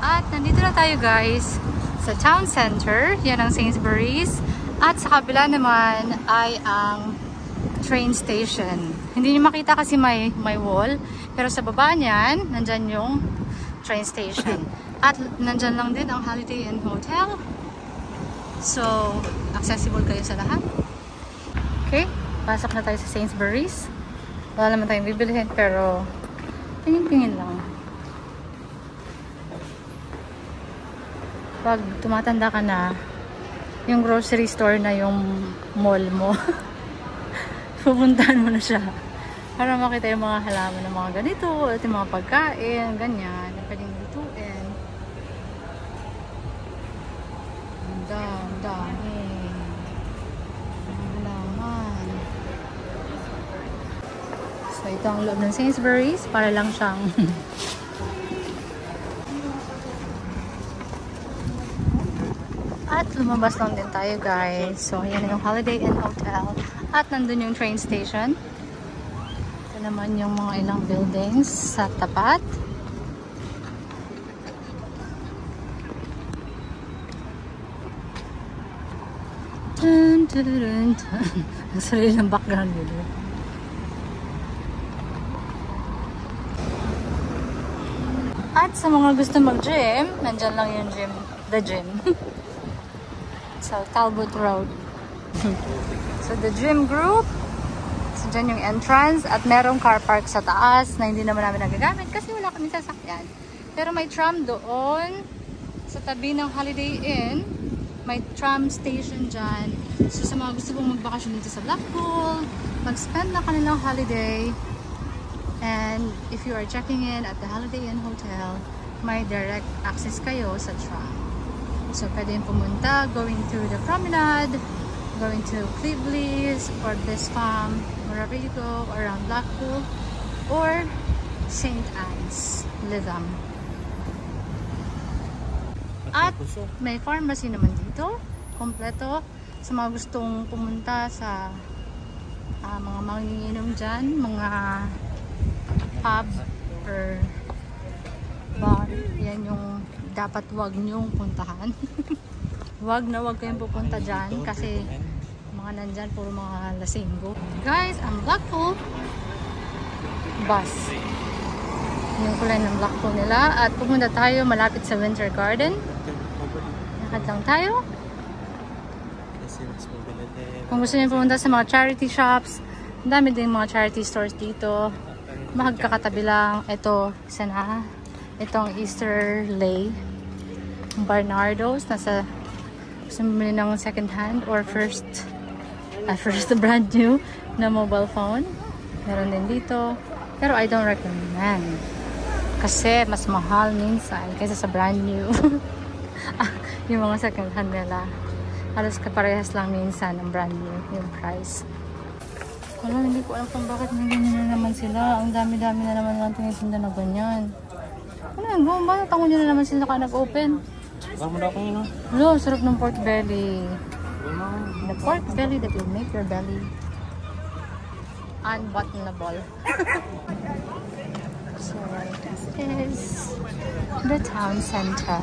At nandito na tayo guys sa town center. Yan ang Sainsbury's. At sa kabila naman ay ang train station. Hindi niyo makita kasi may wall. Pero sa baba niyan, nandyan yung train station. At nandyan lang din ang Holiday Inn Hotel. So, accessible kayo sa lahat. Okay, pasok na tayo sa Sainsbury's. Wala naman tayong bibilihin pero tingin-tingin lang. Pag tumatanda ka na, yung grocery store na yung mall mo. Pupuntahan mo na siya. Para makita yung mga halaman ng mga ganito, at yung mga pagkain, ganyan, na pwedeng lutuin. Ang dami. Ang halaman. So, ito ang loob ng Sainsbury's. Para lang siyang at lumabas lang din tayo guys. So, ayan yung Holiday Inn Hotel. At nandun yung train station. Ito naman yung mga ilang buildings sa tapat. Dun, dun, dun, dun. Ang sarili ng background video. At sa mga gusto mag-gym, nandyan lang yung gym. The gym. So, Talbot Road. So, the gym group. So, dyan yung entrance. At merong car park sa taas na hindi naman namin nagagamit kasi wala kami sasakyan. Pero may tram doon sa tabi ng Holiday Inn. May tram station dyan. So, sa mga gusto pong magbakasyon dito sa Blackpool, mag-spend na kanilang holiday. And if you are checking in at the Holiday Inn Hotel, may direct access kayo sa tram. So, pwede yung pumunta, going through the promenade, going to Cleveland's or Bispham, wherever you go, around Blackpool, or St. Anne's, Lytham. At may pharmacy naman dito, kompleto. Sa mga gustong pumunta sa mga manginginom dyan, mga pub or bar, yan yung dapat wag nyong puntahan. Wag kayong pupunta dyan kasi mga nandyan puro mga lasinggo. Guys, ang Blackpool bus. Yung kulay ng Blackpool nila. At pupunta tayo malapit sa Winter Garden. Lakad lang tayo. Kung gusto niyo pumunta sa mga charity shops, ang dami din mga charity stores dito. Magkakatabi lang. Ito, sana. Itong Easter Lay. Barnardo's. Nasa gusto bumili ng second hand or first brand new na mobile phone. Meron din dito. Pero I don't recommend. Kasi mas mahal minsan kaysa sa brand new. Yung mga second hand nila. Halos kaparehas lang minsan ng brand new yung price. Wala, hindi ko alam kung bakit may ganyan na naman sila. Ang dami-dami na naman lang tinitinda na ganyan. Ano yan? Bakit ako nyo na naman sila ka nag-open? Hello, sarap ng pork belly. The pork belly that will make your belly unbuttonable. So, this is the town center.